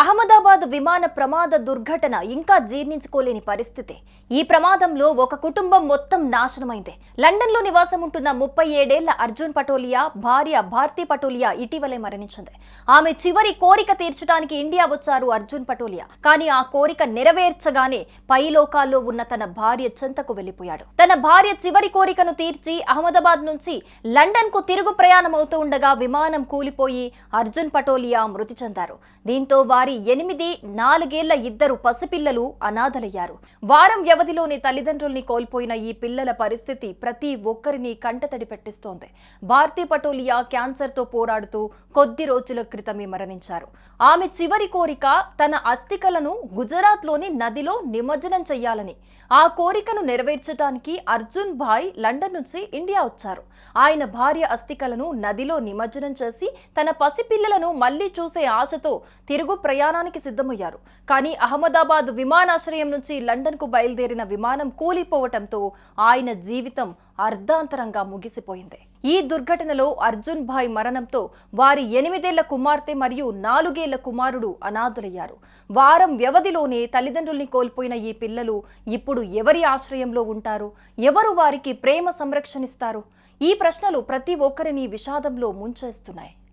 అహ్మదాబాద్ విమాన ప్రమాద దుర్ఘటన ఇంకా జీర్ణించుకోలేని పరిస్థితి. ఈ ప్రమాదంలో ఒక కుటుంబం మొత్తం నాశనమైంది. లండన్లో నివాసం ఉంటున్న 37 ఏళ్ల అర్జున్ పటోలియా భార్య భారతి పటోలియా ఇటీవలే మరణించింది. ఆమె చివరి కోరిక తీర్చడానికి ఇండియా వచ్చారు అర్జున్ పటోలియా. కానీ ఆ కోరిక నెరవేర్చగానే పైలోకాల్లో ఉన్న తన భార్య చెంతకు వెళ్లిపోయాడు. తన భార్య చివరి కోరికను తీర్చి అహ్మదాబాద్ నుంచి లండన్ కు తిరుగు ప్రయాణం అవుతూ ఉండగా విమానం కూలిపోయి అర్జున్ పటోలియా మృతి చెందారు. దీంతో వారి 4 ఏళ్ల ఇద్దరు పసిపిల్లలు అనాథలయ్యారు. వారం వ్యవధిలోనే తల్లిదండ్రుల్ని కోల్పోయిన ఈ పిల్లల పరిస్థితి ప్రతి ఒక్కరిని కంటతడి పెట్టిస్తోంది. భారతి పటోలియా క్యాన్సర్తో పోరాడుతూ కొద్ది రోజుల క్రితమే మరణించారు. ఆమె చివరి కోరిక తన అస్థికలను గుజరాత్లోని నదిలో నిమజ్జనం చెయ్యాలని. ఆ కోరికను నెరవేర్చడానికి అర్జున్ భాయ్ లండన్ నుంచి ఇండియా వచ్చారు. ఆయన భార్య అస్థికలను నదిలో నిమజ్జనం చేసి తన పసిపిల్లలను మళ్లీ చూసే ఆశతో తిరుగు ప్రయాణానికి సిద్ధమయ్యారు. కానీ అహ్మదాబాద్ విమానాశ్రయం నుంచి లండన్ కు బయలుదేరిన విమానం కూలిపోవటంతో ఆయన జీవితం అర్ధాంతరంగా ముగిసిపోయింది. ఈ దుర్ఘటనలో అర్జున్ భాయ్ మరణంతో వారి 8 ఏళ్ల కుమార్తె మరియు 4 ఏళ్ల కుమారుడు అనాథులయ్యారు. వారం వ్యవధిలోనే తల్లిదండ్రుల్ని కోల్పోయిన ఈ పిల్లలు ఇప్పుడు ఎవరి ఆశ్రయంలో ఉంటారు? ఎవరు వారికి ప్రేమ సంరక్షణిస్తారు? ఈ ప్రశ్నలు ప్రతి ఒక్కరిని విషాదంలో ముంచేస్తున్నాయి.